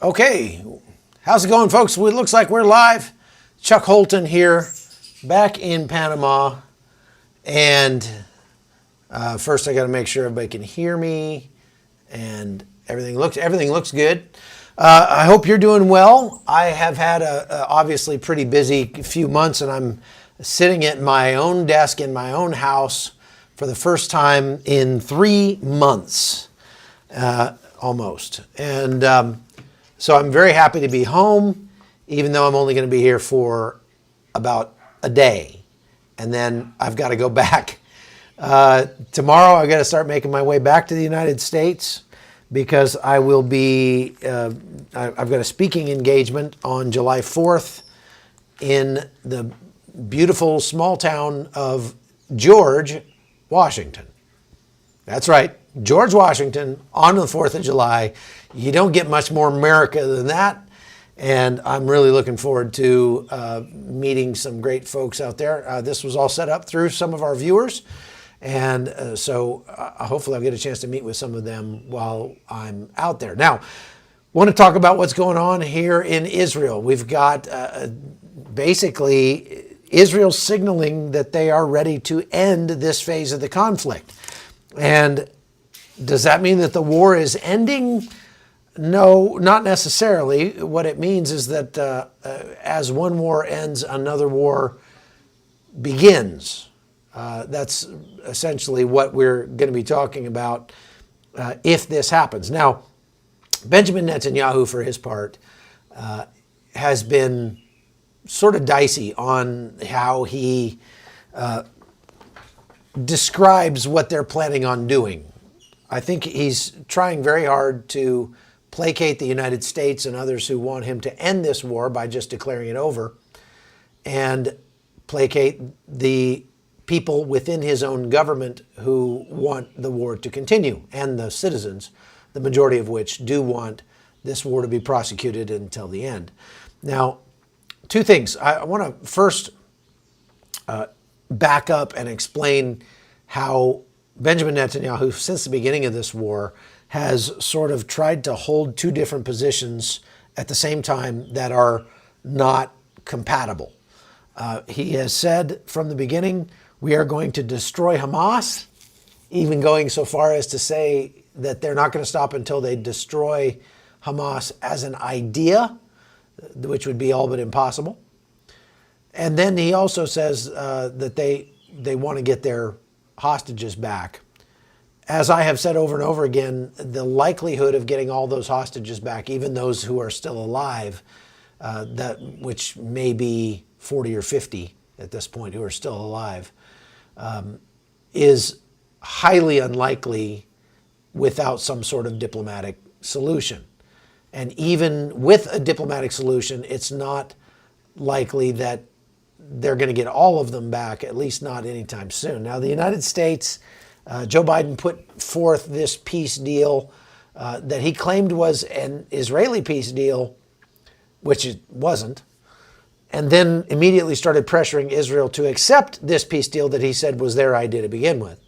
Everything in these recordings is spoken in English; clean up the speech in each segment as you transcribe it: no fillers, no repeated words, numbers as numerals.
Okay, how's it going, folks? Well, it looks like we're live. Chuck Holton here, back in Panama. And first I got to make sure everybody can hear me and everything looks good. I hope you're doing well. I have had a obviously pretty busy few months, and I'm sitting at my own desk in my own house for the first time in 3 months, almost. And so I'm very happy to be home, even though I'm only going to be here for about a day. And then I've got to go back. Tomorrow I've got to start making my way back to the United States because I will be, I've got a speaking engagement on July 4th in the beautiful small town of George, Washington. That's right, George, Washington, on the 4th of July. You don't get much more America than that. And I'm really looking forward to meeting some great folks out there. This was all set up through some of our viewers. And so hopefully I'll get a chance to meet with some of them while I'm out there. Now, want to talk about what's going on here in Israel. We've got basically Israel signaling that they are ready to end this phase of the conflict. And does that mean that the war is ending? No, not necessarily. What it means is that as one war ends, another war begins. That's essentially what we're going to be talking about if this happens. Now, Benjamin Netanyahu, for his part, has been sort of dicey on how he describes what they're planning on doing. I think he's trying very hard to placate the United States and others who want him to end this war by just declaring it over, and placate the people within his own government who want the war to continue, and the citizens, the majority of which do want this war to be prosecuted until the end. Now, two things. I want to first back up and explain how Benjamin Netanyahu, since the beginning of this war, has sort of tried to hold two different positions at the same time that are not compatible. He has said from the beginning, we are going to destroy Hamas, even going so far as to say that they're not going to stop until they destroy Hamas as an idea, which would be all but impossible. And then he also says that they want to get their hostages back. As I have said over and over again, the likelihood of getting all those hostages back, even those who are still alive, which may be 40 or 50 at this point who are still alive, is highly unlikely without some sort of diplomatic solution. And even with a diplomatic solution, it's not likely that they're going to get all of them back, at least not anytime soon. Now, the United States, Joe Biden put forth this peace deal that he claimed was an Israeli peace deal, which it wasn't, and then immediately started pressuring Israel to accept this peace deal that he said was their idea to begin with.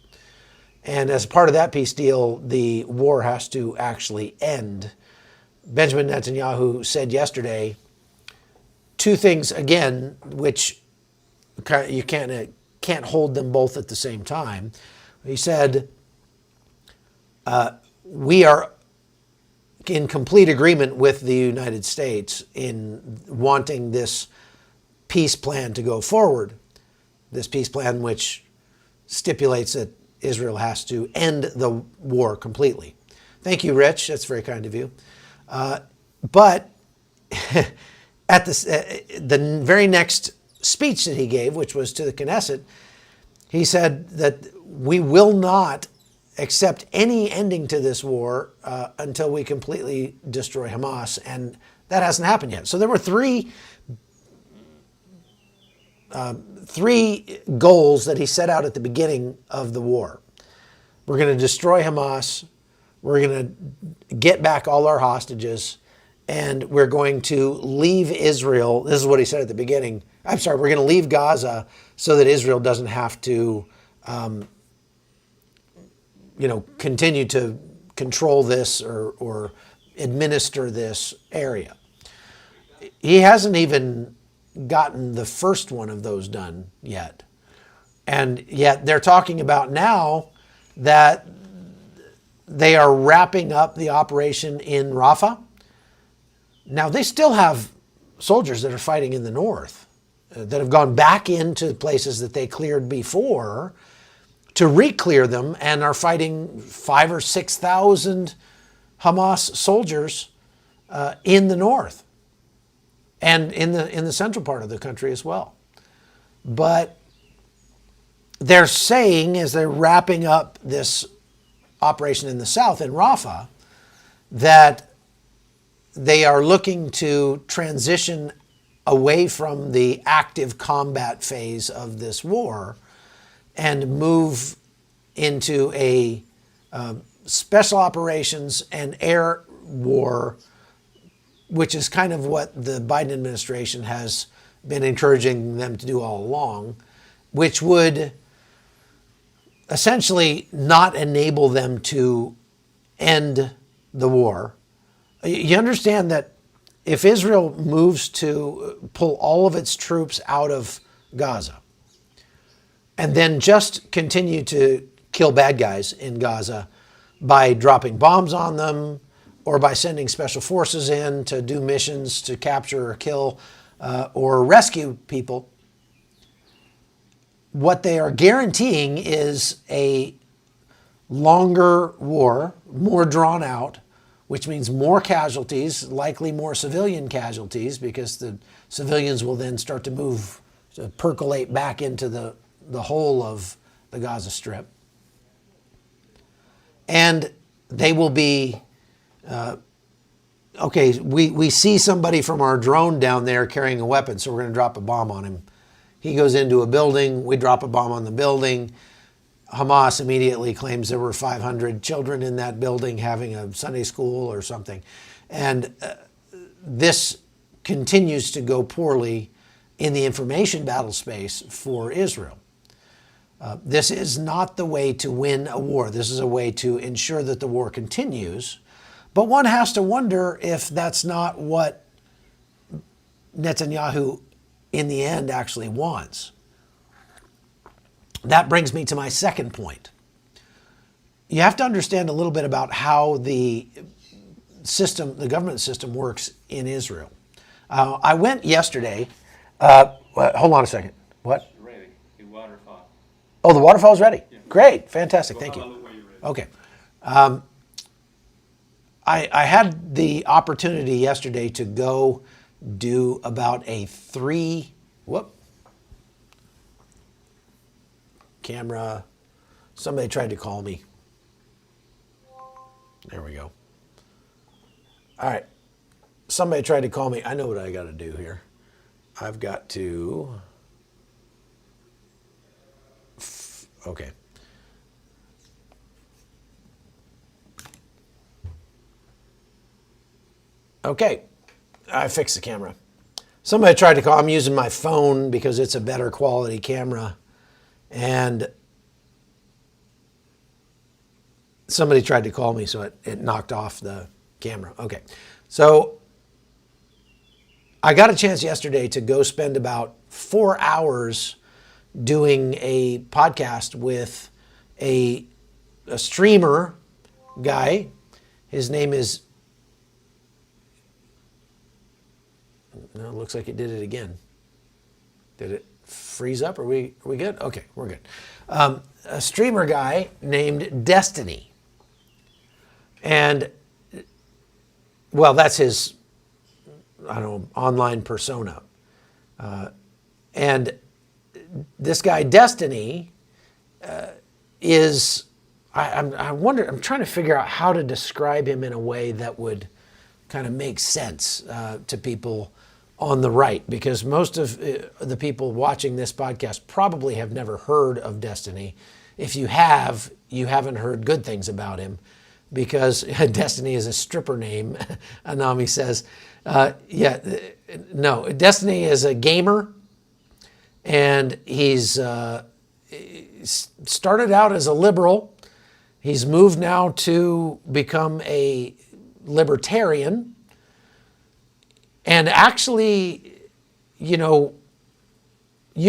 And as part of that peace deal, the war has to actually end. Benjamin Netanyahu said yesterday two things again, which you can't hold them both at the same time. He said, we are in complete agreement with the United States in wanting this peace plan to go forward. This peace plan which stipulates that Israel has to end the war completely. Thank you, Rich. That's very kind of you. But at the very next speech that he gave, which was to the Knesset, he said that we will not accept any ending to this war until we completely destroy Hamas, and that hasn't happened yet. So there were three goals that he set out at the beginning of the war. We're going to destroy Hamas, we're going to get back all our hostages, and we're going to leave Israel. This is what he said at the beginning. I'm sorry, we're going to leave Gaza so that Israel doesn't have to continue to control this or administer this area. He hasn't even gotten the first one of those done yet. And yet they're talking about now that they are wrapping up the operation in Rafah. Now, they still have soldiers that are fighting in the north that have gone back into places that they cleared before to re-clear them and are fighting 5,000 or 6,000 Hamas soldiers in the north and in the central part of the country as well. But they're saying, as they're wrapping up this operation in the south, in Rafah, that they are looking to transition away from the active combat phase of this war and move into a special operations and air war, which is kind of what the Biden administration has been encouraging them to do all along, which would essentially not enable them to end the war. You understand that if Israel moves to pull all of its troops out of Gaza and then just continue to kill bad guys in Gaza by dropping bombs on them or by sending special forces in to do missions to capture or kill or rescue people, what they are guaranteeing is a longer war, more drawn out, which means more casualties, likely more civilian casualties, because the civilians will then start to move, to percolate back into the whole of the Gaza Strip. And they will be, okay, we see somebody from our drone down there carrying a weapon, so we're going to drop a bomb on him. He goes into a building, we drop a bomb on the building. Hamas immediately claims there were 500 children in that building having a Sunday school or something. And this continues to go poorly in the information battle space for Israel. This is not the way to win a war. This is a way to ensure that the war continues. But one has to wonder if that's not what Netanyahu in the end actually wants. That brings me to my second point. You have to understand a little bit about how the system, the government system works in Israel. I went yesterday. Hold on a second. What? Ready. The waterfall. Oh, the waterfall's ready. Yeah. Great. Fantastic. Thank you. Okay. I had the opportunity yesterday to go do about a camera. Somebody tried to call me. There we go. All right. Somebody tried to call me. I know what I got to do here. I've got to... Okay. Okay. I fixed the camera. Somebody tried to call. I'm using my phone because it's a better quality camera. And somebody tried to call me, so it knocked off the camera. Okay. So I got a chance yesterday to go spend about 4 hours doing a podcast with a streamer guy. His name is... No, it looks like it did it again. Did it freeze up? Are we good? Okay, we're good. A streamer guy named Destiny. And, well, that's his, I don't know, online persona. And this guy, Destiny, is, I wonder, I'm trying to figure out how to describe him in a way that would kind of make sense to people on the right, because most of the people watching this podcast probably have never heard of Destiny. If you have, you haven't heard good things about him, because Destiny is a stripper name, Anami says. No, Destiny is a gamer, and he's started out as a liberal. He's moved now to become a libertarian. And actually, you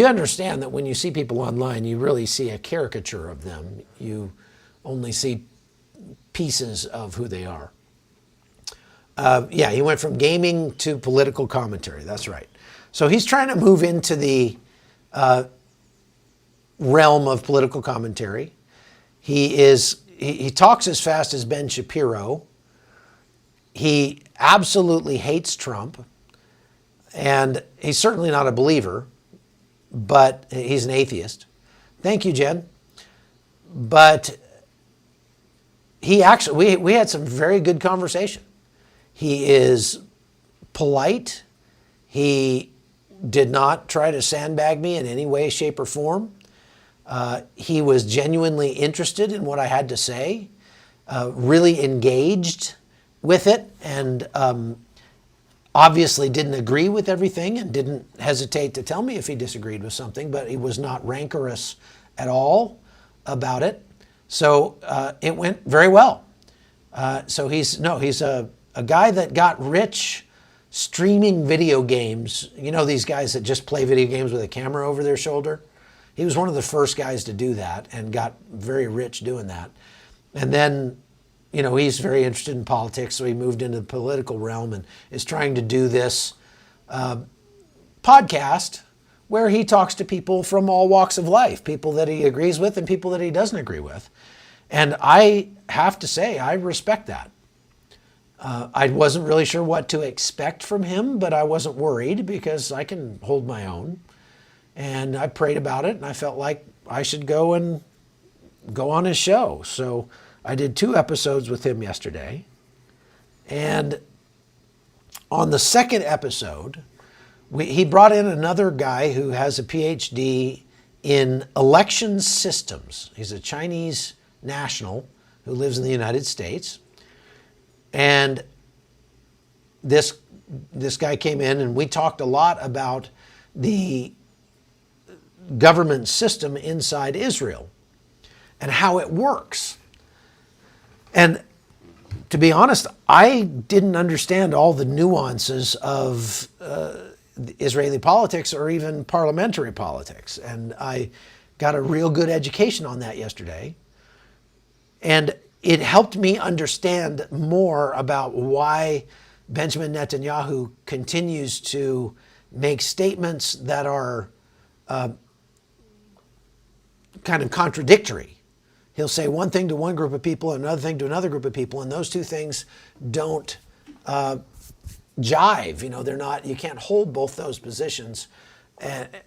understand that when you see people online, you really see a caricature of them. You only see pieces of who they are. He went from gaming to political commentary. That's right. So he's trying to move into the realm of political commentary. He talks as fast as Ben Shapiro. He absolutely hates Trump. And he's certainly not a believer, but he's an atheist. Thank you, Jen. But he actually, we had some very good conversation. He is polite. He did not try to sandbag me in any way, shape, or form. He was genuinely interested in what I had to say, really engaged with it, and obviously didn't agree with everything and didn't hesitate to tell me if he disagreed with something, but he was not rancorous at all about it. So it went very well. So he's a guy that got rich streaming video games. You know, these guys that just play video games with a camera over their shoulder? He was one of the first guys to do that and got very rich doing that. And then, he's very interested in politics, so he moved into the political realm and is trying to do this podcast where he talks to people from all walks of life, people that he agrees with and people that he doesn't agree with. And I have to say, I respect that. I wasn't really sure what to expect from him, but I wasn't worried because I can hold my own. And I prayed about it, and I felt like I should go on his show. So I did 2 episodes with him yesterday. And on the second episode, he brought in another guy who has a PhD in election systems. He's a Chinese national who lives in the United States. And this guy came in, and we talked a lot about the government system inside Israel and how it works. And to be honest, I didn't understand all the nuances of Israeli politics or even parliamentary politics. And I got a real good education on that yesterday. And it helped me understand more about why Benjamin Netanyahu continues to make statements that are kind of contradictory. He'll say one thing to one group of people and another thing to another group of people, and those two things don't jive. They're not. You can't hold both those positions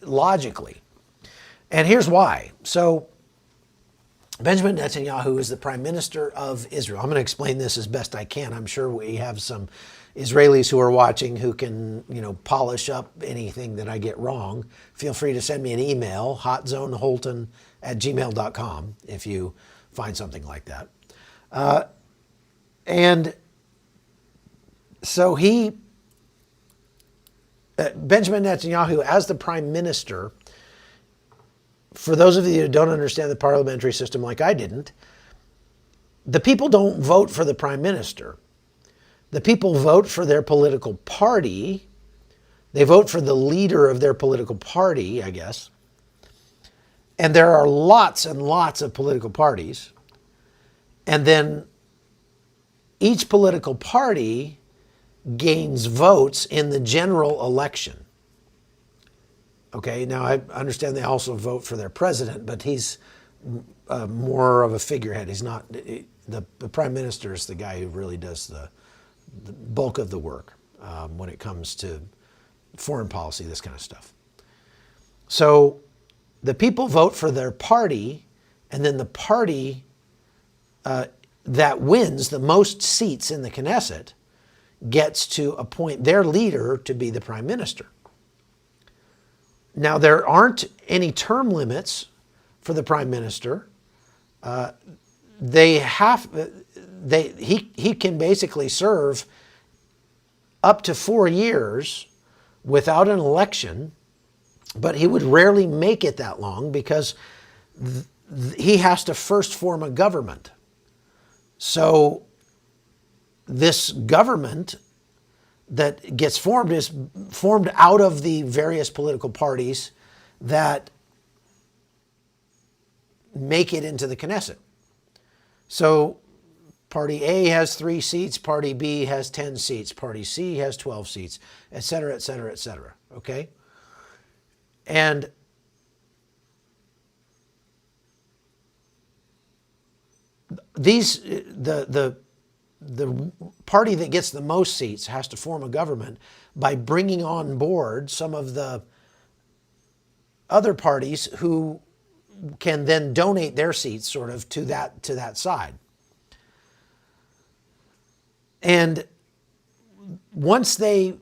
logically. And here's why. So Benjamin Netanyahu is the prime minister of Israel. I'm going to explain this as best I can. I'm sure we have some Israelis who are watching who can, polish up anything that I get wrong. Feel free to send me an email, hotzoneholton@gmail.com, if you find something like that. And so Benjamin Netanyahu, as the prime minister, for those of you who don't understand the parliamentary system like I didn't, the people don't vote for the prime minister. The people vote for their political party. They vote for the leader of their political party, I guess. And there are lots and lots of political parties. And then each political party gains votes in the general election. Okay, now I understand they also vote for their president, but he's more of a figurehead. He's not, the prime minister is the guy who really does the bulk of the work when it comes to foreign policy, this kind of stuff. So the people vote for their party, and then the party that wins the most seats in the Knesset gets to appoint their leader to be the prime minister. Now, there aren't any term limits for the prime minister. He can basically serve up to 4 years without an election, but he would rarely make it that long because he has to first form a government. So this government that gets formed is formed out of the various political parties that make it into the Knesset. So Party A has 3 seats, Party B has 10 seats, Party C has 12 seats, et cetera, et cetera, et cetera. Okay? And the party that gets the most seats has to form a government by bringing on board some of the other parties who can then donate their seats sort of to that side. And once they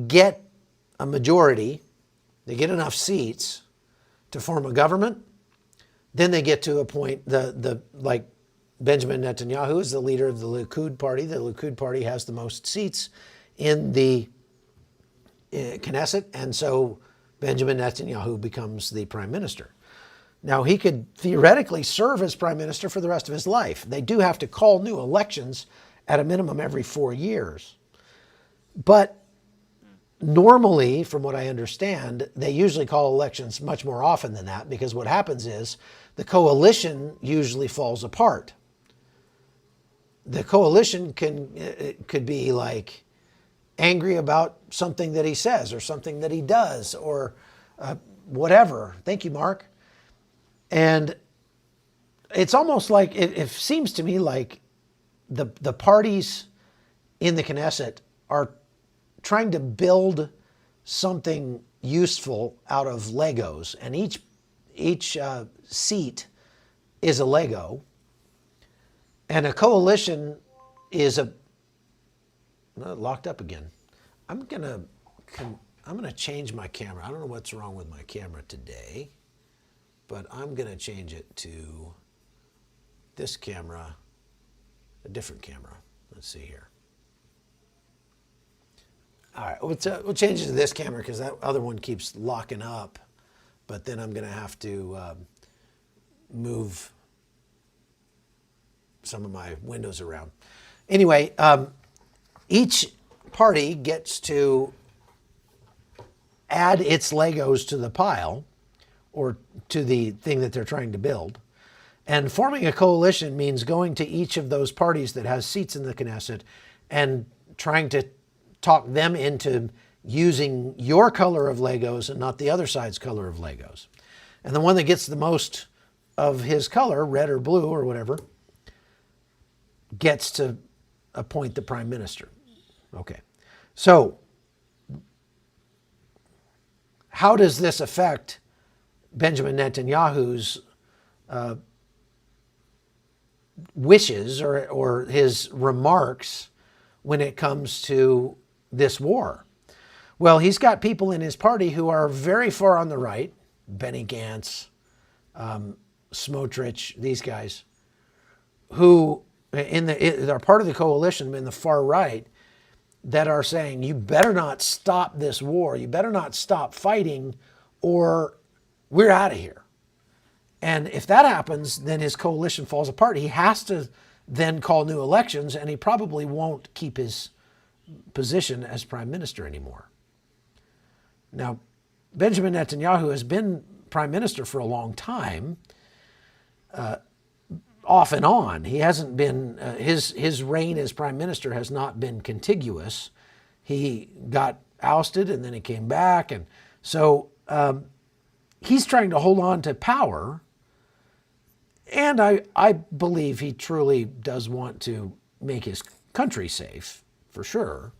get a majority, they get enough seats to form a government, then they get to appoint like Benjamin Netanyahu is the leader of the Likud party. The Likud party has the most seats in the Knesset, and so Benjamin Netanyahu becomes the prime minister. Now, he could theoretically serve as prime minister for the rest of his life. They do have to call new elections at a minimum every 4 years. But normally, from what I understand, they usually call elections much more often than that, because what happens is the coalition usually falls apart. The coalition could be like angry about something that he says or something that he does or whatever. Thank you, Mark. And it's almost like, it seems to me like the parties in the Knesset are trying to build something useful out of Legos, and each seat is a Lego, and a coalition is locked up again. I'm gonna change my camera. I don't know what's wrong with my camera today, but I'm gonna change it to this camera, a different camera. Let's see here. All right, we'll change it to this camera because that other one keeps locking up, but then I'm gonna have to move some of my windows around. Anyway, each party gets to add its Legos to the pile or to the thing that they're trying to build. And forming a coalition means going to each of those parties that has seats in the Knesset and trying to talk them into using your color of Legos and not the other side's color of Legos. And the one that gets the most of his color, red or blue or whatever, gets to appoint the prime minister. Okay. So how does this affect Benjamin Netanyahu's wishes or his remarks when it comes to this war? Well, he's got people in his party who are very far on the right, Benny Gantz, Smotrich, these guys, who are part of the coalition in the far right, that are saying, you better not stop this war, you better not stop fighting, or we're out of here. And if that happens, then his coalition falls apart. He has to then call new elections, and he probably won't keep his position as prime minister anymore. Now, Benjamin Netanyahu has been prime minister for a long time, off and on. He hasn't been, his reign as prime minister has not been contiguous. He got ousted and then he came back. And so he's trying to hold on to power. And I believe he truly does want to make his country safe, for sure.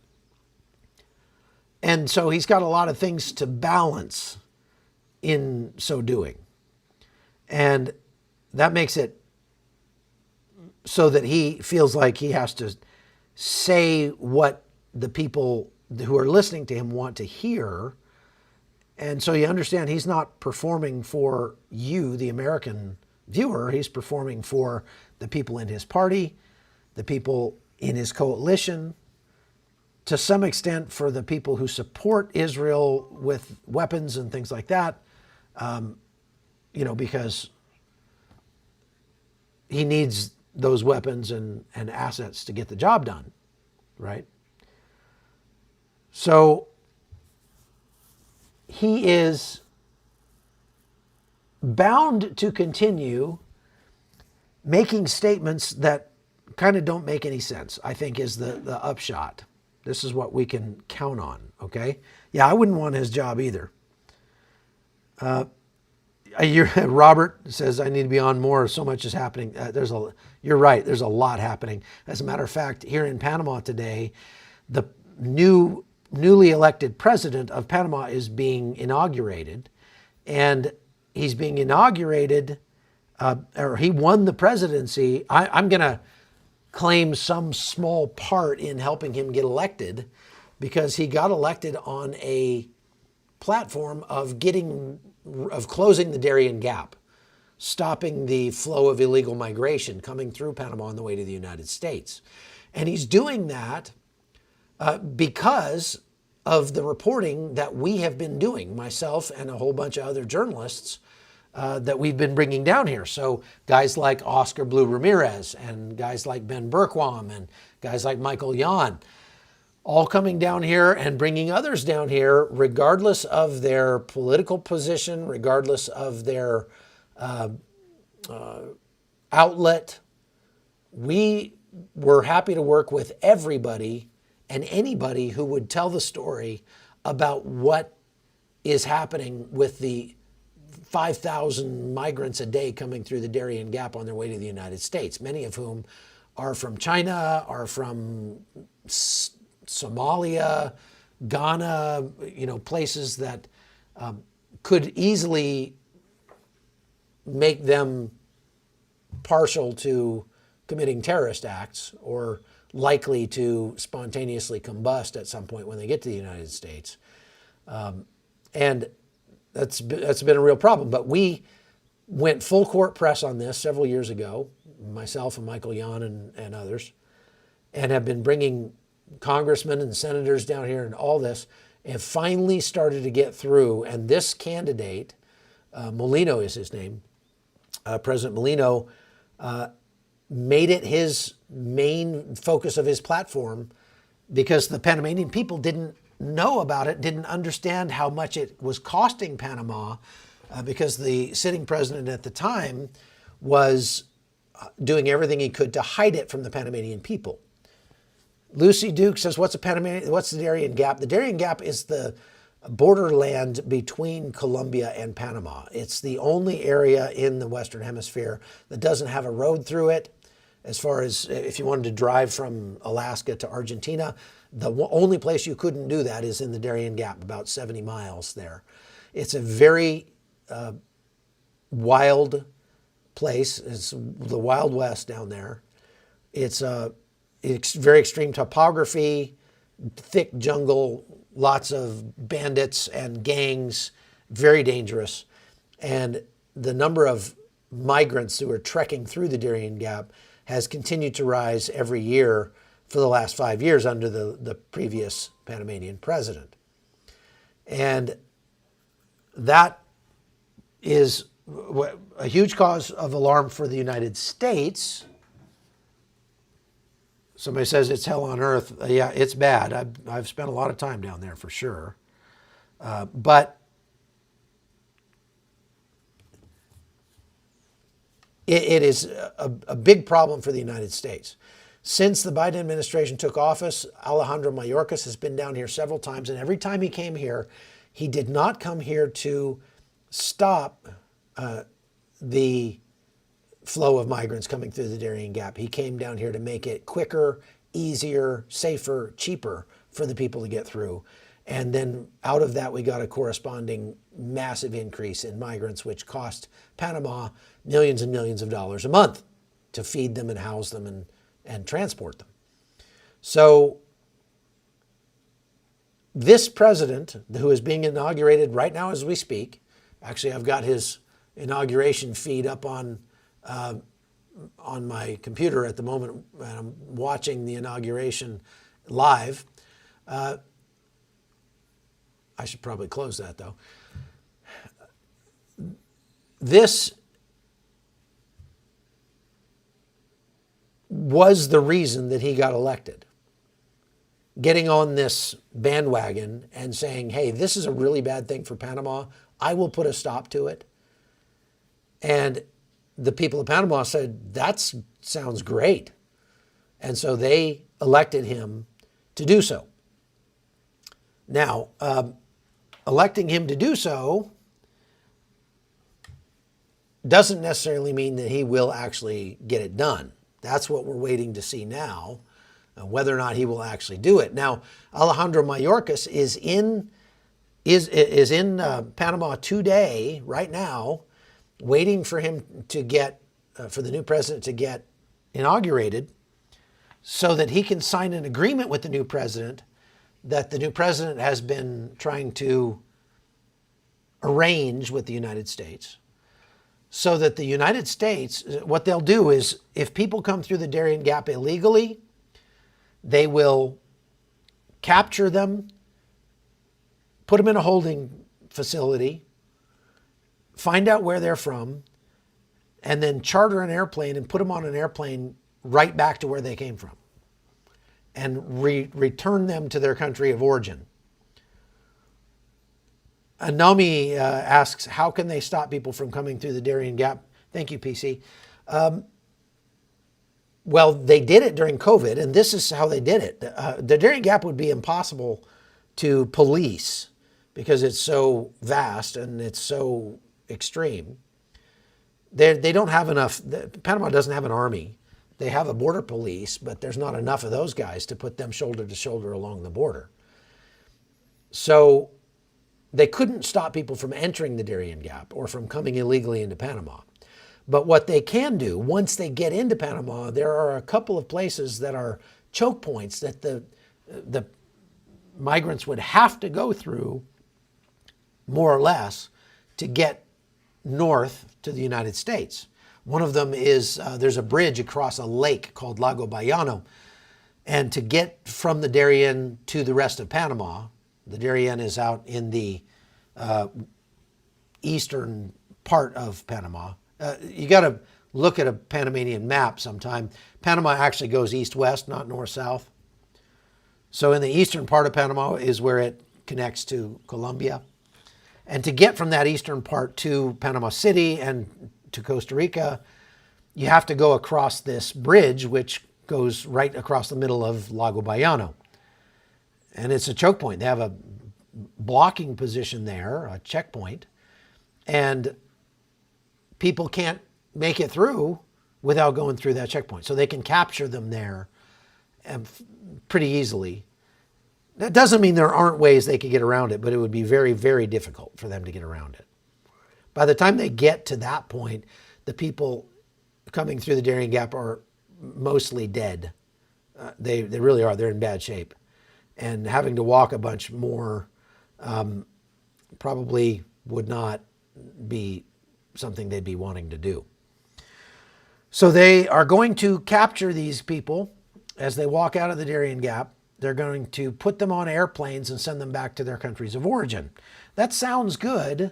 And so he's got a lot of things to balance in so doing. And that makes it so that he feels like he has to say what the people who are listening to him want to hear. And so you understand he's not performing for you, the American viewer. He's performing for the people in his party, the people in his coalition, to some extent for the people who support Israel with weapons and things like that, because he needs those weapons and assets to get the job done. right? So he is bound to continue making statements that kind of don't make any sense, I think is the upshot. This is what we can count on, okay? Yeah, I wouldn't want his job either. Robert says, I need to be on more. So much is happening. You're right. There's a lot happening. As a matter of fact, here in Panama today, the newly elected president of Panama is being inaugurated. And he's being inaugurated, or he won the presidency. I'm going to claim some small part in helping him get elected because he got elected on a platform of closing the Darian Gap, stopping the flow of illegal migration coming through Panama on the way to the United States. And he's doing that because of the reporting that we have been doing, myself and a whole bunch of other journalists that we've been bringing down here. So guys like Oscar Blue Ramirez and guys like Ben Berquam and guys like Michael Yan, all coming down here and bringing others down here, regardless of their political position, regardless of their outlet. We were happy to work with everybody and anybody who would tell the story about what is happening with the 5,000 migrants a day coming through the Darian Gap on their way to the United States, many of whom are from China, are from Somalia, Ghana, places that could easily make them partial to committing terrorist acts or likely to spontaneously combust at some point when they get to the United States. And that's been a real problem. But we went full court press on this several years ago, myself and Michael Yan and others, and have been bringing congressmen and senators down here and all this, and finally started to get through. And this candidate, Molino is his name, President Molino, made it his main focus of his platform because the Panamanian people didn't know about it, didn't understand how much it was costing Panama, because the sitting president at the time was doing everything he could to hide it from the Panamanian people. Lucy Duke says, what's the Darian Gap? The Darian Gap is the borderland between Colombia and Panama. It's the only area in the Western Hemisphere that doesn't have a road through it. As far as if you wanted to drive from Alaska to Argentina, the only place you couldn't do that is in the Darian Gap, about 70 miles there. It's a very wild place. It's the Wild West down there. It's very extreme topography, thick jungle, lots of bandits and gangs, very dangerous. And the number of migrants who are trekking through the Darian Gap has continued to rise every year for the last 5 years under the previous Panamanian president. And that is a huge cause of alarm for the United States. Somebody says it's hell on earth. Yeah, it's bad. I've spent a lot of time down there for sure. But it is a big problem for the United States. Since the Biden administration took office, Alejandro Mayorkas has been down here several times, and every time he came here, he did not come here to stop the flow of migrants coming through the Darian Gap. He came down here to make it quicker, easier, safer, cheaper for the people to get through. And then out of that, we got a corresponding massive increase in migrants, which cost Panama millions and millions of dollars a month to feed them and house them and transport them. So this president, who is being inaugurated right now as we speak, actually I've got his inauguration feed up on my computer at the moment, and I'm watching the inauguration live. I should probably close that though. This was the reason that he got elected. getting on this bandwagon and saying, hey, this is a really bad thing for Panama. I will put a stop to it. And the people of Panama said, that sounds great. And so they elected him to do so. Now, electing him to do so doesn't necessarily mean that he will actually get it done. That's what we're waiting to see now, whether or not he will actually do it. Now, Alejandro Mayorkas is in Panama today, right now, waiting for him to get, for the new president to get inaugurated so that he can sign an agreement with the new president that the new president has been trying to arrange with the United States, so that the United States, what they'll do is, if people come through the Darian Gap illegally, they will capture them, put them in a holding facility, find out where they're from, and then charter an airplane and put them on an airplane right back to where they came from, and return them to their country of origin. Anami asks, how can they stop people from coming through the Darian Gap? Thank you, PC. Well, they did it during COVID, and this is how they did it. The Darian Gap would be impossible to police because it's so vast and it's so extreme. They don't have enough. Panama doesn't have an army. They have a border police, but there's not enough of those guys to put them shoulder to shoulder along the border. So they couldn't stop people from entering the Darian Gap or from coming illegally into Panama. But what they can do, once they get into Panama, there are a couple of places that are choke points that the migrants would have to go through, more or less, to get north to the United States. One of them is, there's a bridge across a lake called Lago Bayano. And to get from the Darien to the rest of Panama, the Darien is out in the eastern part of Panama. You got to look at a Panamanian map sometime. Panama actually goes east-west, not north-south. So in the eastern part of Panama is where it connects to Colombia. And to get from that eastern part to Panama City and to Costa Rica, you have to go across this bridge, which goes right across the middle of Lago Bayano. And it's a choke point. They have a blocking position there, a checkpoint, and people can't make it through without going through that checkpoint. So they can capture them there pretty easily. That doesn't mean there aren't ways they could get around it, but it would be very, very difficult for them to get around it. By the time they get to that point, the people coming through the Darian Gap are mostly dead. They really are. They're in bad shape. And having to walk a bunch more probably would not be something they'd be wanting to do. So they are going to capture these people as they walk out of the Darian Gap. They're going to put them on airplanes and send them back to their countries of origin. That sounds good.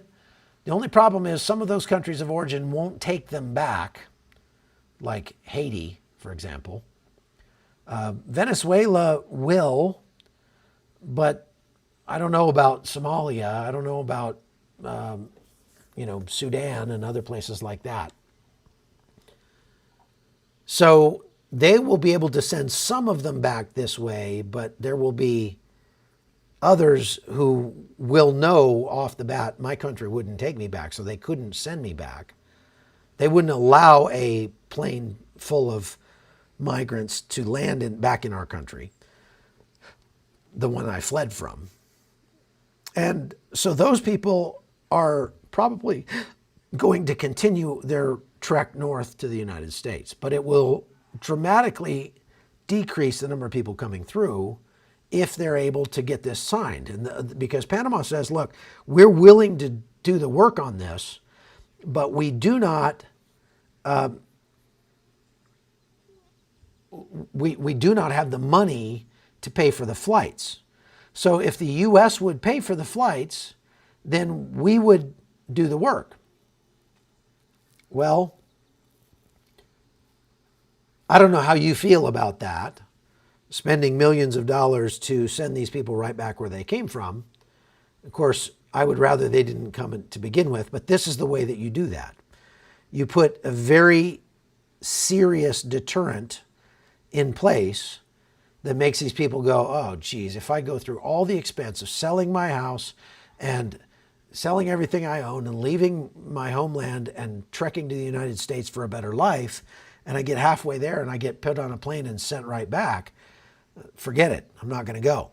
The only problem is some of those countries of origin won't take them back, like Haiti, for example. Venezuela will, but I don't know about Somalia. I don't know about, Sudan and other places like that. So they will be able to send some of them back this way, but there will be others who will know off the bat, my country wouldn't take me back, so they couldn't send me back. They wouldn't allow a plane full of migrants to land back in our country, the one I fled from. And so those people are probably going to continue their trek north to the United States, but it will dramatically decrease the number of people coming through if they're able to get this signed. And because Panama says, look, we're willing to do the work on this, but we do not we do not have the money to pay for the flights. So if the U.S. would pay for the flights, then we would do the work. Well, I don't know how you feel about that. spending millions of dollars to send these people right back where they came from. Of course, I would rather they didn't come to begin with, but this is the way that you do that. You put a very serious deterrent in place that makes these people go, oh, geez, if I go through all the expense of selling my house and selling everything I own and leaving my homeland and trekking to the United States for a better life, and I get halfway there and I get put on a plane and sent right back, forget it. I'm not going to go.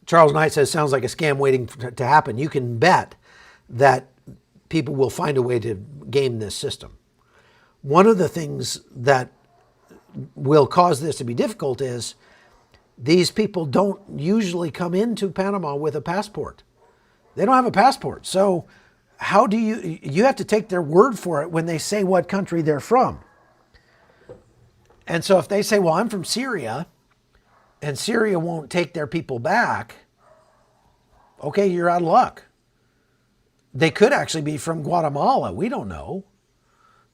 Charles Knight says, sounds like a scam waiting to happen. You can bet that people will find a way to game this system. One of the things that will cause this to be difficult is these people don't usually come into Panama with a passport. They don't have a passport. So how do you have to take their word for it when they say what country they're from. And so if they say, well, I'm from Syria, and Syria won't take their people back, okay, you're out of luck. They could actually be from Guatemala. We don't know.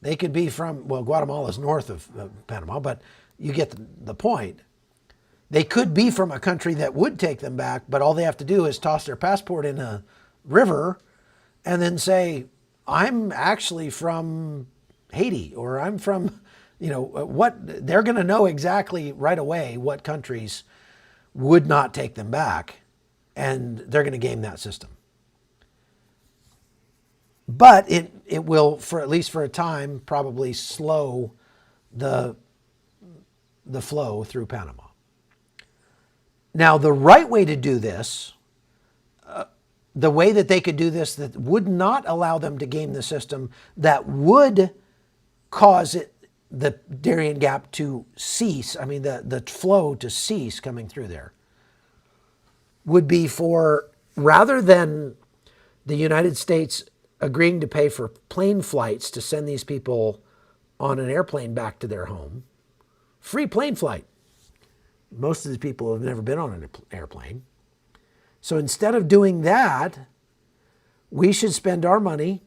They could be from, well, Guatemala's north of Panama, but you get the point. They could be from a country that would take them back, but all they have to do is toss their passport in a river and then say, I'm actually from Haiti, or I'm from, what, they're going to know exactly right away what countries would not take them back, and they're going to game that system. But it will, for at least for a time, probably slow the flow through Panama. Now, the right way to do this, the way that they could do this that would not allow them to game the system, that would cause the Darian Gap to cease, the flow to cease coming through there, would be for, rather than the United States agreeing to pay for plane flights to send these people on an airplane back to their home, free plane flight. Most of the people have never been on an airplane. So instead of doing that, we should spend our money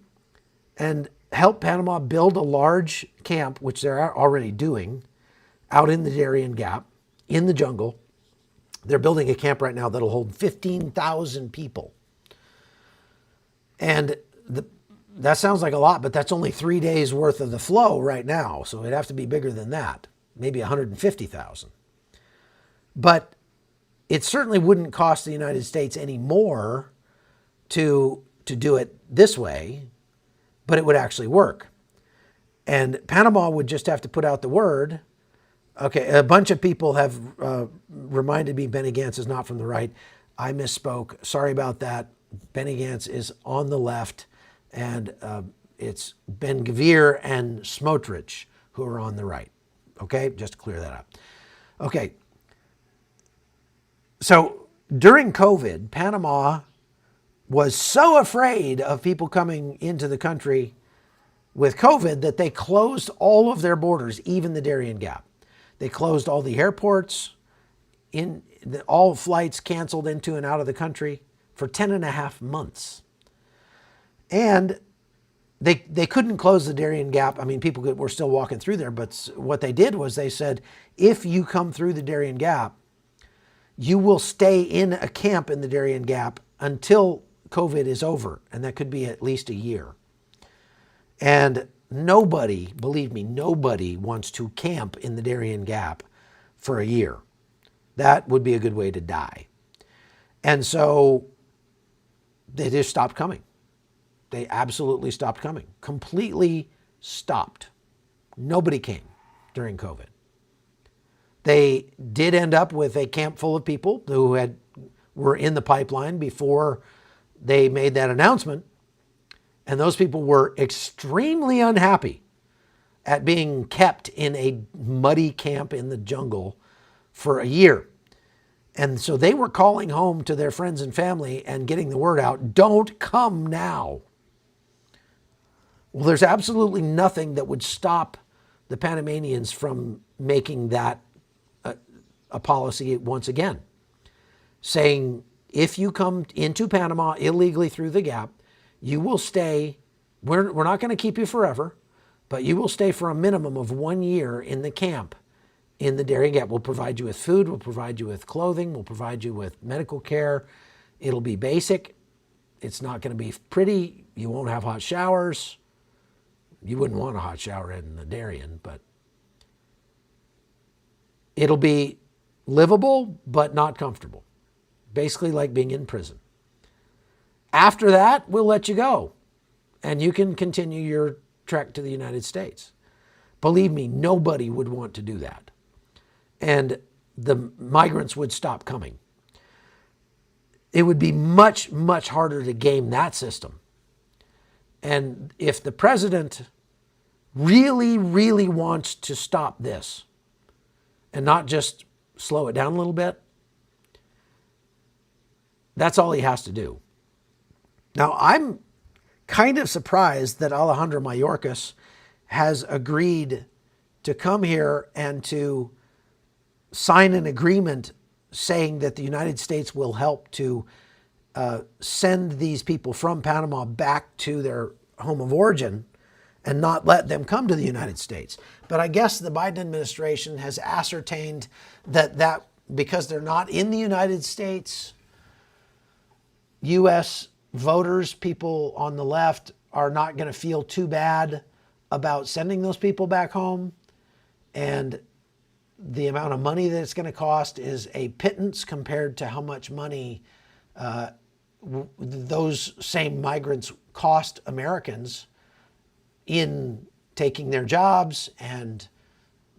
and help Panama build a large camp, which they're already doing, out in the Darian Gap, in the jungle. They're building a camp right now that'll hold 15,000 people. And that sounds like a lot, but that's only 3 days worth of the flow right now. So it'd have to be bigger than that, maybe 150,000. But it certainly wouldn't cost the United States any more to do it this way, but it would actually work. And Panama would just have to put out the word. Okay, a bunch of people have reminded me Benny Gantz is not from the right. I misspoke. Sorry about that. Benny Gantz is on the left, and it's Ben Gvir and Smotrich who are on the right. Okay, just to clear that up. Okay. So during COVID, Panama was so afraid of people coming into the country with COVID that they closed all of their borders, even the Darian Gap. They closed all the airports, all flights canceled into and out of the country for 10.5 months. And they couldn't close the Darian Gap. People were still walking through there, but what they did was they said, if you come through the Darian Gap, you will stay in a camp in the Darian Gap until COVID is over, and that could be at least a year. And nobody, believe me, nobody wants to camp in the Darian Gap for a year. That would be a good way to die. And so they just stopped coming. They absolutely stopped coming. Completely stopped. Nobody came during COVID. They did end up with a camp full of people who were in the pipeline before they made that announcement. And those people were extremely unhappy at being kept in a muddy camp in the jungle for a year. And so they were calling home to their friends and family and getting the word out, don't come now. Well, there's absolutely nothing that would stop the Panamanians from making that a policy once again, saying if you come into Panama illegally through the Gap, you will stay, we're not going to keep you forever, but you will stay for a minimum of 1 year in the camp in the Darian Gap. We'll provide you with food, we'll provide you with clothing, we'll provide you with medical care. It'll be basic. It's not going to be pretty. You won't have hot showers. You wouldn't want a hot shower in the Darien, but it'll be livable, but not comfortable. Basically like being in prison. After that, we'll let you go, and you can continue your trek to the United States. Believe me, nobody would want to do that. And the migrants would stop coming. It would be much, much harder to game that system. And if the president really, really wants to stop this and not just slow it down a little bit, that's all he has to do. Now, I'm kind of surprised that Alejandro Mayorkas has agreed to come here and to sign an agreement saying that the United States will help to send these people from Panama back to their home of origin and not let them come to the United States. But I guess the Biden administration has ascertained that because they're not in the United States, U.S. voters, people on the left, are not going to feel too bad about sending those people back home. And the amount of money that it's going to cost is a pittance compared to how much money those same migrants cost Americans in taking their jobs and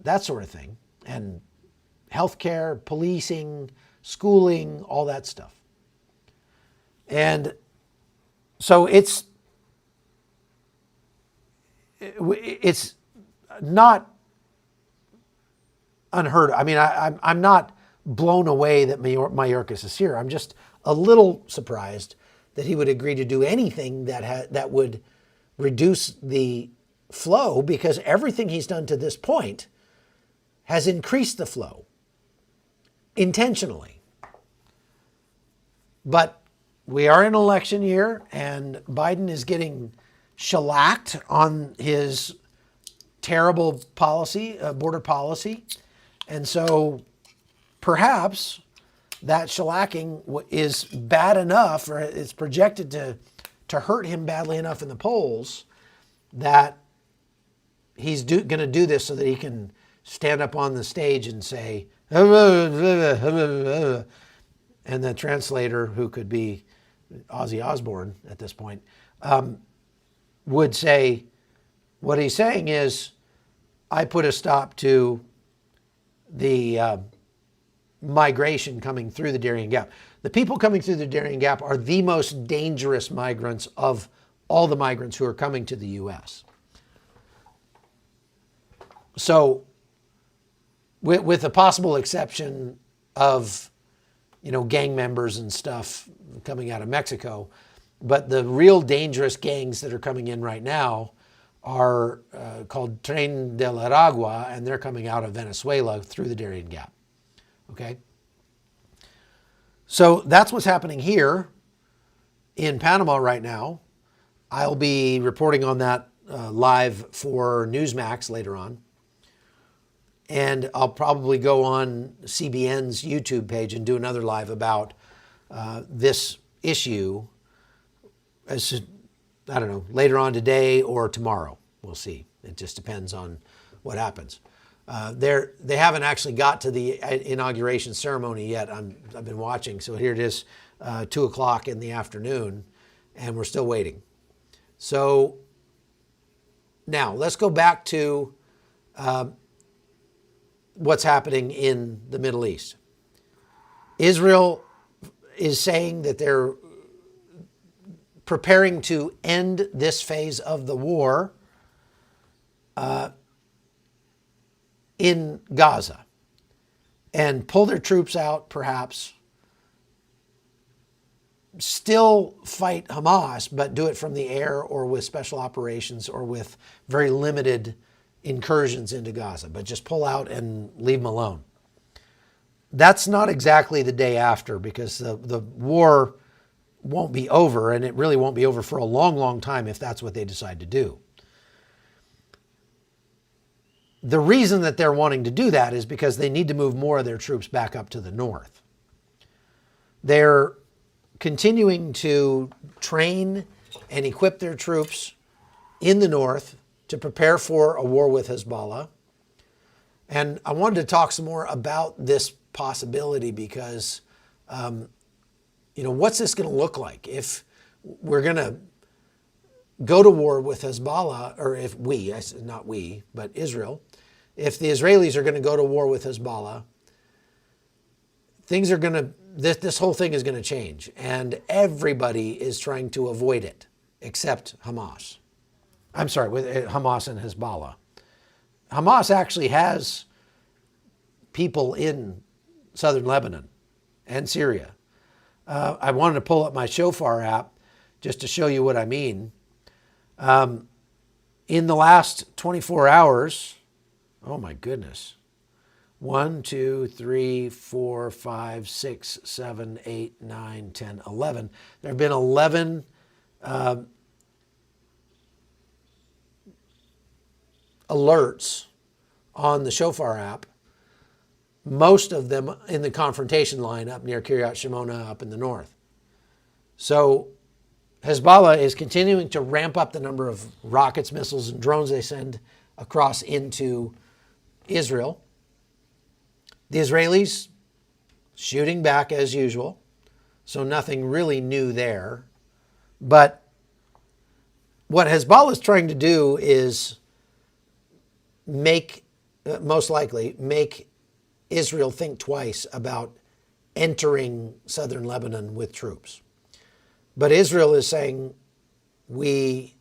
that sort of thing, and healthcare, policing, schooling, all that stuff. And so it's not unheard of. I mean, I'm not blown away that Mayorkas is here. I'm just a little surprised that he would agree to do anything that would reduce the flow, because everything he's done to this point has increased the flow intentionally. But we are in an election year, and Biden is getting shellacked on his terrible policy, border policy. And so perhaps that shellacking is bad enough, or it's projected to hurt him badly enough in the polls, that he's going to do this so that he can stand up on the stage and say, and the translator, who could be Ozzy Osbourne at this point, would say, what he's saying is, I put a stop to the migration coming through the Darian Gap. The people coming through the Darian Gap are the most dangerous migrants of all the migrants who are coming to the U.S. So, with the possible exception of, gang members and stuff coming out of Mexico, but the real dangerous gangs that are coming in right now are called Tren de la Aragua, and they're coming out of Venezuela through the Darian Gap. Okay? So that's what's happening here in Panama right now. I'll be reporting on that live for Newsmax later on. And I'll probably go on CBN's YouTube page and do another live about this issue later on today or tomorrow. We'll see. It just depends on what happens. They haven't actually got to the inauguration ceremony yet. I've been watching. So here it is, 2 o'clock in the afternoon, and we're still waiting. So now let's go back to what's happening in the Middle East. Israel is saying that they're preparing to end this phase of the war in Gaza and pull their troops out, perhaps, still fight Hamas, but do it from the air or with special operations or with very limited incursions into Gaza, but just pull out and leave them alone. That's not exactly the day after, because the war won't be over, and it really won't be over for a long, long time if that's what they decide to do. The reason that they're wanting to do that is because they need to move more of their troops back up to the north. They're continuing to train and equip their troops in the north to prepare for a war with Hezbollah. And I wanted to talk some more about this possibility because, what's this going to look like if we're going to go to war with Hezbollah, or if we, not we, but Israel, if the Israelis are going to go to war with Hezbollah, things are going to, this whole thing is going to change. And everybody is trying to avoid it, except Hamas. I'm sorry, with Hamas and Hezbollah. Hamas actually has people in southern Lebanon and Syria. I wanted to pull up my Shofar app just to show you what I mean. In the last 24 hours, oh my goodness, 1, 2, 3, 4, 5, 6, 7, 8, 9, 10, 11. There have been 11 alerts on the Shofar app, most of them in the confrontation line up near Kiryat Shimona up in the north. So Hezbollah is continuing to ramp up the number of rockets, missiles, and drones they send across into Israel. The Israelis shooting back as usual, so nothing really new there. But what Hezbollah is trying to do is most likely make Israel think twice about entering southern Lebanon with troops. But Israel is saying, we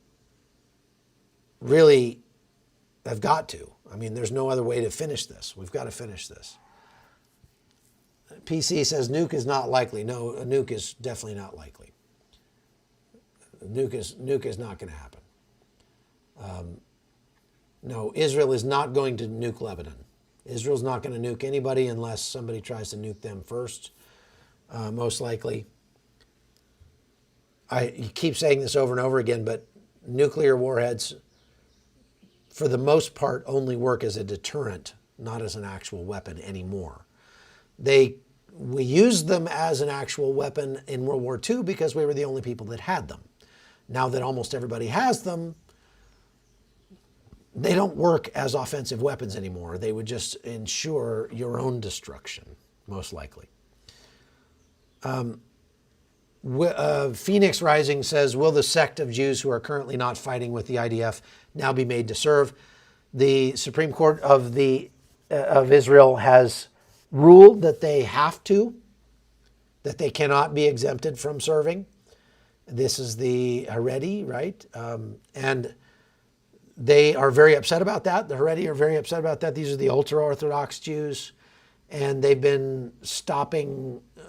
really have got to. I mean, there's no other way to finish this. We've got to finish this. PC says nuke is not likely. No, a nuke is definitely not likely. A nuke is not going to happen. No, Israel is not going to nuke Lebanon. Israel's not going to nuke anybody unless somebody tries to nuke them first, most likely. I keep saying this over and over again, but nuclear warheads, for the most part, only work as a deterrent, not as an actual weapon anymore. We used them as an actual weapon in World War II because we were the only people that had them. Now that almost everybody has them, they don't work as offensive weapons anymore. They would just ensure your own destruction, most likely. Phoenix Rising says, will the sect of Jews who are currently not fighting with the IDF now be made to serve? The Supreme Court of Israel has ruled that they have to, that they cannot be exempted from serving. This is the Haredi, right? And they are very upset about that. The Haredi are very upset about that. These are the ultra-Orthodox Jews. And they've been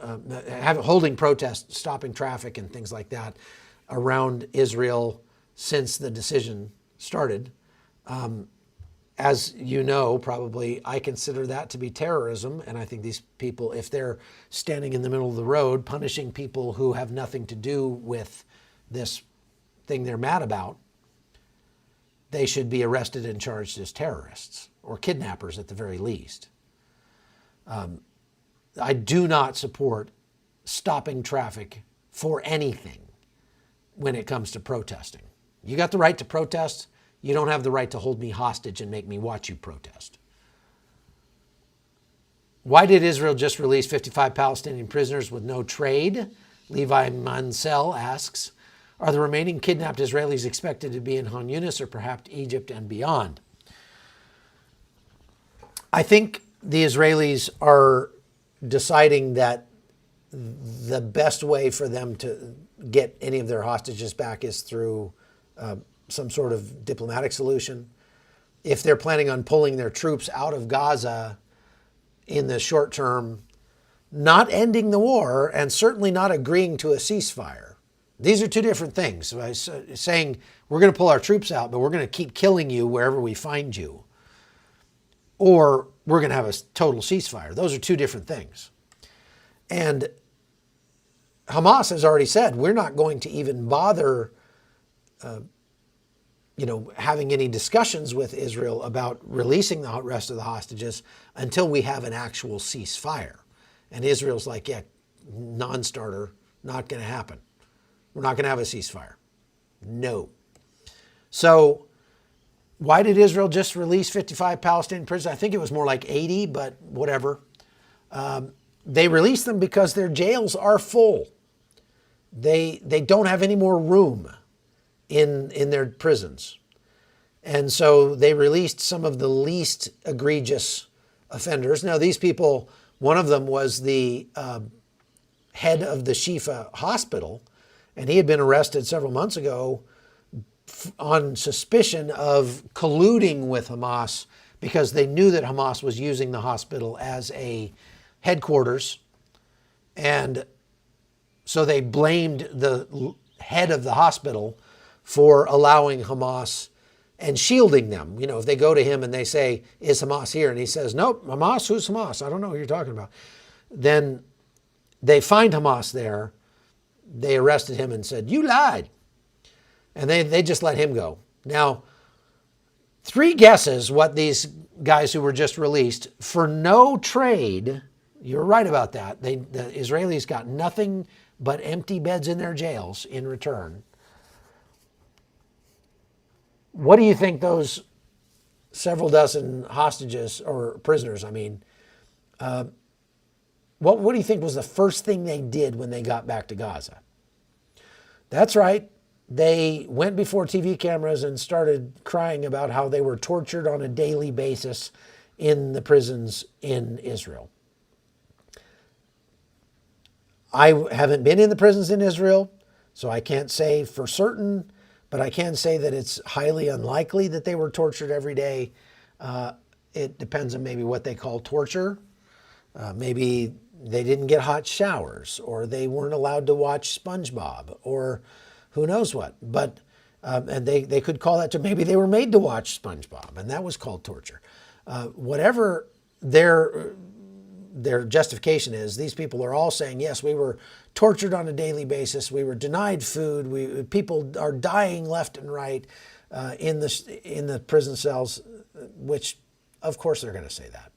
holding protests, stopping traffic and things like that around Israel since the decision started. As you know, probably, I consider that to be terrorism. And I think these people, if they're standing in the middle of the road, punishing people who have nothing to do with this thing they're mad about, they should be arrested and charged as terrorists or kidnappers at the very least. I do not support stopping traffic for anything when it comes to protesting. You got the right to protest. You don't have the right to hold me hostage and make me watch you protest. Why did Israel just release 55 Palestinian prisoners with no trade? Levi Mansell asks. Are the remaining kidnapped Israelis expected to be in Han Yunis or perhaps Egypt and beyond? I think the Israelis are deciding that the best way for them to get any of their hostages back is through some sort of diplomatic solution. If they're planning on pulling their troops out of Gaza in the short term, not ending the war and certainly not agreeing to a ceasefire. These are two different things. Saying we're going to pull our troops out, but we're going to keep killing you wherever we find you. Or we're going to have a total ceasefire. Those are two different things. And Hamas has already said, we're not going to even bother, having any discussions with Israel about releasing the rest of the hostages until we have an actual ceasefire. And Israel's like, yeah, non-starter, not going to happen. We're not going to have a ceasefire. No. So why did Israel just release 55 Palestinian prisoners? I think it was more like 80, but whatever. They released them because their jails are full. They don't have any more room in their prisons. And so they released some of the least egregious offenders. Now, these people, one of them was the head of the Shifa hospital, and he had been arrested several months ago on suspicion of colluding with Hamas because they knew that Hamas was using the hospital as a headquarters. And so they blamed the head of the hospital for allowing Hamas and shielding them. If they go to him and they say, is Hamas here? And he says, nope, Hamas, who's Hamas? I don't know who you're talking about. Then they find Hamas there. They arrested him and said, you lied. And they just let him go. Now, 3 guesses what these guys who were just released for no trade. You're right about that. The Israelis got nothing but empty beds in their jails in return. What do you think those several dozen hostages or prisoners, what do you think was the first thing they did when they got back to Gaza? That's right. They went before TV cameras and started crying about how they were tortured on a daily basis in the prisons in Israel. I haven't been in the prisons in Israel, so I can't say for certain, but I can say that it's highly unlikely that they were tortured every day. It depends on maybe what they call torture. Maybe they didn't get hot showers, or they weren't allowed to watch SpongeBob, or who knows what. But and they could call that to maybe they were made to watch SpongeBob, and that was called torture. Whatever their justification is, these people are all saying, yes, we were tortured on a daily basis. We were denied food. People are dying left and right in the prison cells, which, of course, they're going to say that.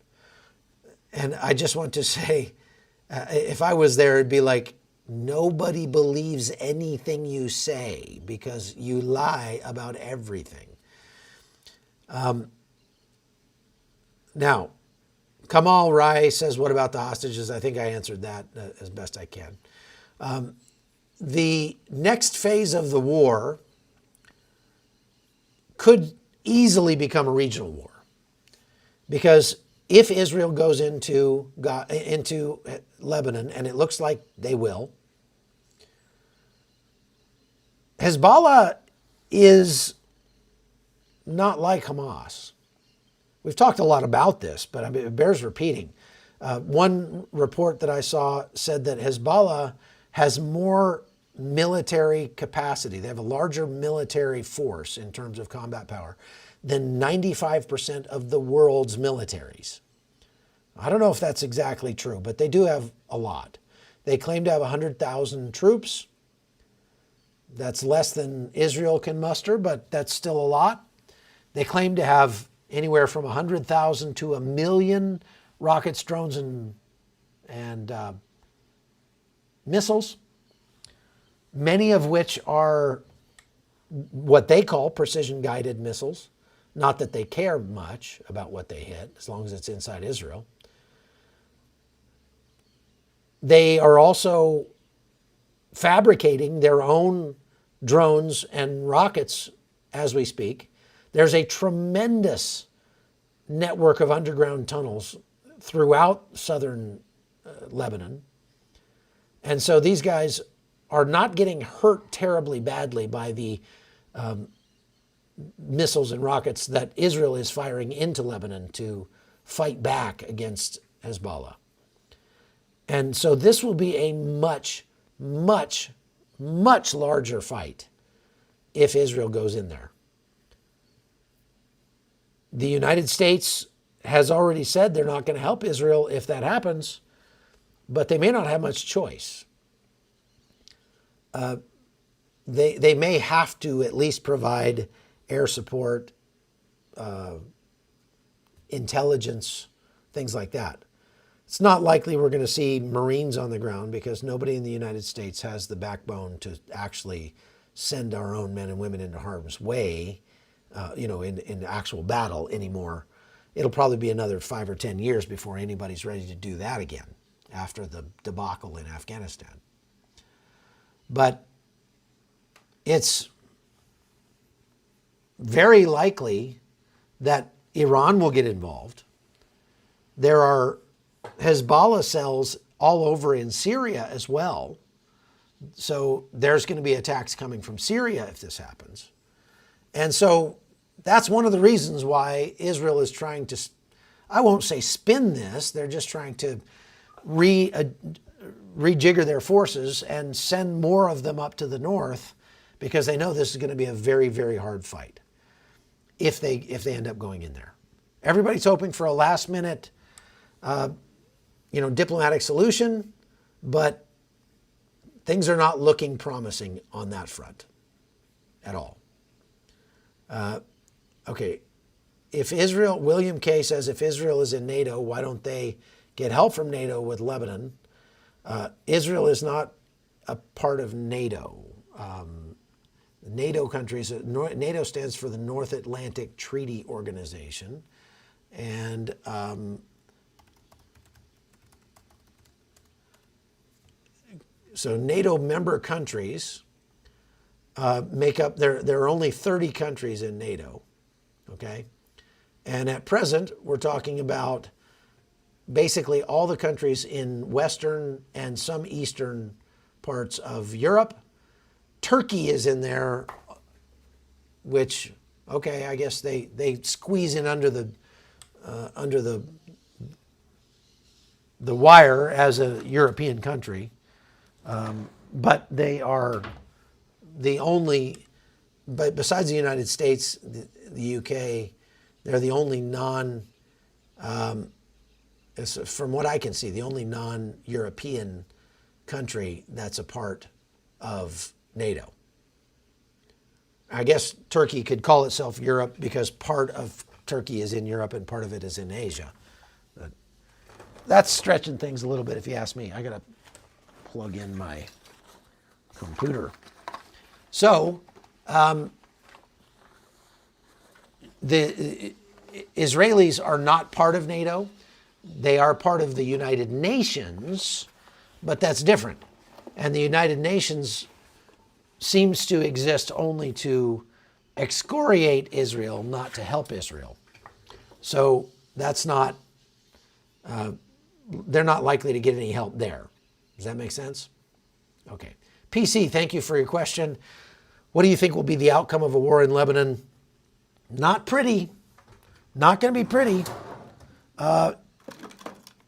And I just want to say, if I was there, it'd be like, nobody believes anything you say because you lie about everything. Now, Kamal Rai says, what about the hostages? I think I answered that as best I can. The next phase of the war could easily become a regional war, because if Israel goes into Lebanon, and it looks like they will, Hezbollah is not like Hamas. We've talked a lot about this, but it bears repeating. One report that I saw said that Hezbollah has more military capacity. They have a larger military force in terms of combat power than 95% of the world's militaries. I don't know if that's exactly true, but they do have a lot. They claim to have 100,000 troops. That's less than Israel can muster, but that's still a lot. They claim to have anywhere from 100,000 to 1 million rockets, drones, and missiles, many of which are what they call precision-guided missiles. Not that they care much about what they hit, as long as it's inside Israel. They are also fabricating their own drones and rockets as we speak. There's a tremendous network of underground tunnels throughout southern Lebanon. And so these guys are not getting hurt terribly badly by the missiles and rockets that Israel is firing into Lebanon to fight back against Hezbollah. And so this will be a much, much, much larger fight if Israel goes in there. The United States has already said they're not going to help Israel if that happens, but they may not have much choice. They may have to at least provide air support, intelligence, things like that. It's not likely we're going to see Marines on the ground because nobody in the United States has the backbone to actually send our own men and women into harm's way, in actual battle anymore. It'll probably be another 5 or 10 years before anybody's ready to do that again after the debacle in Afghanistan. But it's very likely that Iran will get involved. There are Hezbollah cells all over in Syria as well. So there's going to be attacks coming from Syria if this happens. And so that's one of the reasons why Israel is trying to, I won't say spin this, they're just trying to rejigger their forces and send more of them up to the north because they know this is going to be a very, very hard fight if they end up going in there. Everybody's hoping for a last minute diplomatic solution, but things are not looking promising on that front at all. Okay, William K. says, if Israel is in NATO, why don't they get help from NATO with Lebanon? Israel is not a part of NATO. NATO countries, NATO stands for the North Atlantic Treaty Organization. And so NATO member countries make up, there are only 30 countries in NATO, okay? And at present, we're talking about basically all the countries in Western and some Eastern parts of Europe. Turkey is in there, which, okay, I guess they squeeze in under the wire as a European country. But they are the only, but besides the United States, the UK, they're the only from what I can see, the only non-European country that's a part of NATO. I guess Turkey could call itself Europe because part of Turkey is in Europe and part of it is in Asia. But that's stretching things a little bit if you ask me. I got to plug in my computer. So, the Israelis are not part of NATO. They are part of the United Nations, but that's different. And the United Nations seems to exist only to excoriate Israel, not to help Israel. So that's not, they're not likely to get any help there. Does that make sense? Okay. PC, thank you for your question. What do you think will be the outcome of a war in Lebanon? Not pretty. Not going to be pretty.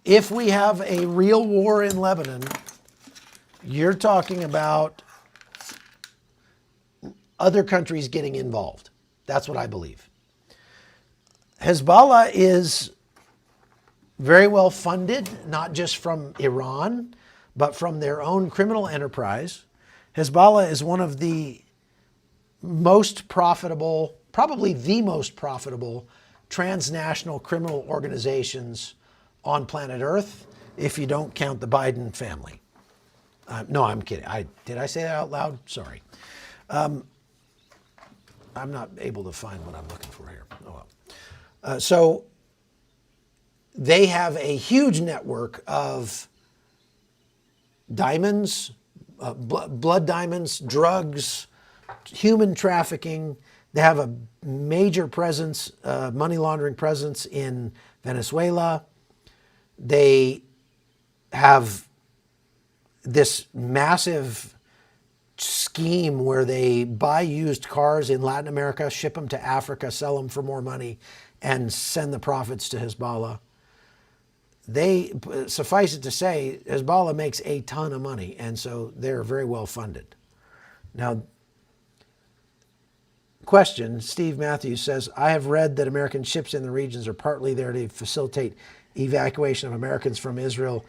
If we have a real war in Lebanon, you're talking about other countries getting involved. That's what I believe. Hezbollah is very well funded, not just from Iran, but from their own criminal enterprise. Hezbollah is one of the most profitable, probably the most profitable transnational criminal organizations on planet Earth, if you don't count the Biden family. No, I'm kidding. Did I say that out loud? Sorry. I'm not able to find what I'm looking for here. Oh well. So they have a huge network of diamonds, blood diamonds, drugs, human trafficking. They have a major presence, money laundering presence in Venezuela. They have this massive scheme where they buy used cars in Latin America, ship them to Africa, sell them for more money, and send the profits to Hezbollah. Suffice it to say, Hezbollah makes a ton of money, and so they're very well funded. Now, question, Steve Matthews says, I have read that American ships in the regions are partly there to facilitate evacuation of Americans from Israel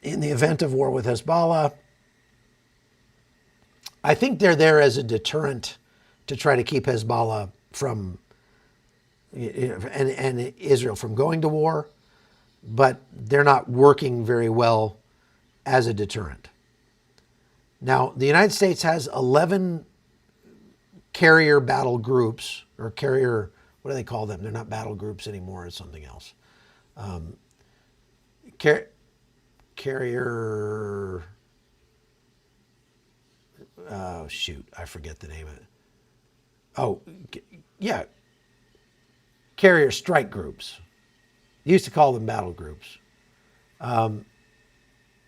in the event of war with Hezbollah. I think they're there as a deterrent to try to keep Hezbollah from and Israel from going to war, but they're not working very well as a deterrent. Now, the United States has 11 carrier battle groups, or carrier, what do they call them? They're not battle groups anymore, it's something else. Carrier, shoot, I forget the name of it. Oh, yeah, carrier strike groups. Used to call them battle groups. And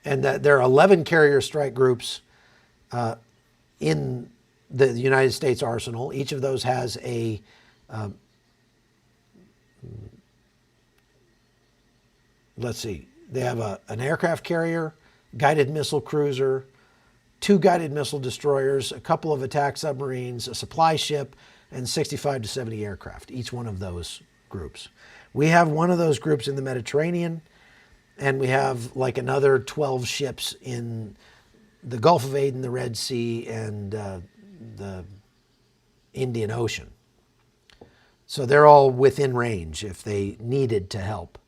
that there are 11 carrier strike groups in the United States arsenal. Each of those has a let's see, they have an aircraft carrier, guided missile cruiser, 2 guided missile destroyers, a couple of attack submarines, a supply ship, and 65 to 70 aircraft, each one of those groups. We have one of those groups in the Mediterranean, and we have like another 12 ships in the Gulf of Aden, the Red Sea, and the Indian Ocean. So they're all within range if they needed to help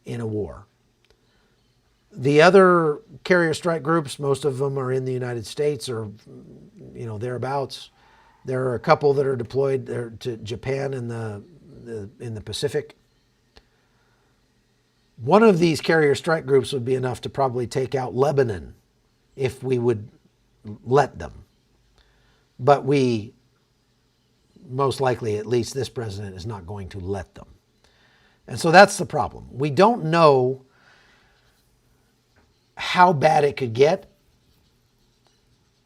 in a war. The other carrier strike groups, most of them are in the United States or, thereabouts. There are a couple that are deployed there to Japan in the Pacific. One of these carrier strike groups would be enough to probably take out Lebanon if we would let them. But we, most likely, at least this president, is not going to let them. And so that's the problem. We don't know how bad it could get.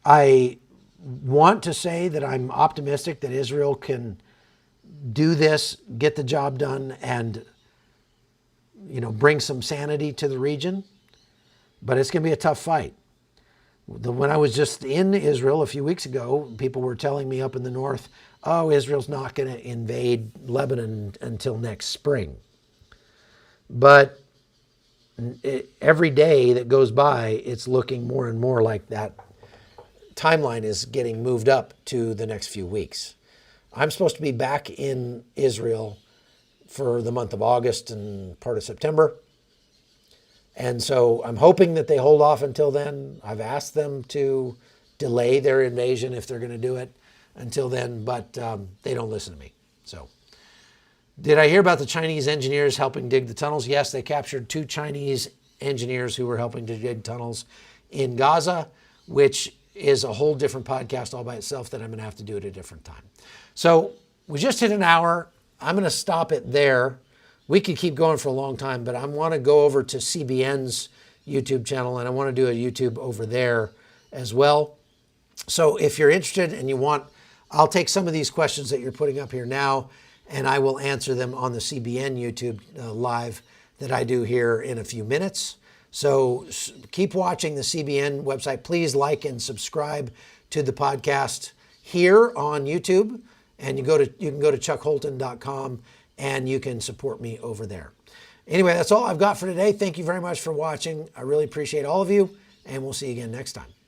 I want to say that I'm optimistic that Israel can do this, get the job done, and bring some sanity to the region. But it's going to be a tough fight. When I was just in Israel a few weeks ago, people were telling me up in the north, oh, Israel's not going to invade Lebanon until next spring. But every day that goes by, it's looking more and more like that timeline is getting moved up to the next few weeks. I'm supposed to be back in Israel for the month of August and part of September. And so I'm hoping that they hold off until then. I've asked them to delay their invasion if they're going to do it until then, but they don't listen to me. So, did I hear about the Chinese engineers helping dig the tunnels? Yes, they captured 2 Chinese engineers who were helping to dig tunnels in Gaza, which is a whole different podcast all by itself that I'm going to have to do at a different time. So we just hit an hour. I'm going to stop it there. We could keep going for a long time, but I want to go over to CBN's YouTube channel, and I want to do a YouTube over there as well. So if you're interested and you want, I'll take some of these questions that you're putting up here now, and I will answer them on the CBN YouTube live that I do here in a few minutes. So keep watching the CBN website. Please like and subscribe to the podcast here on YouTube, and you can go to chuckholton.com and you can support me over there. Anyway, that's all I've got for today. Thank you very much for watching. I really appreciate all of you, and we'll see you again next time.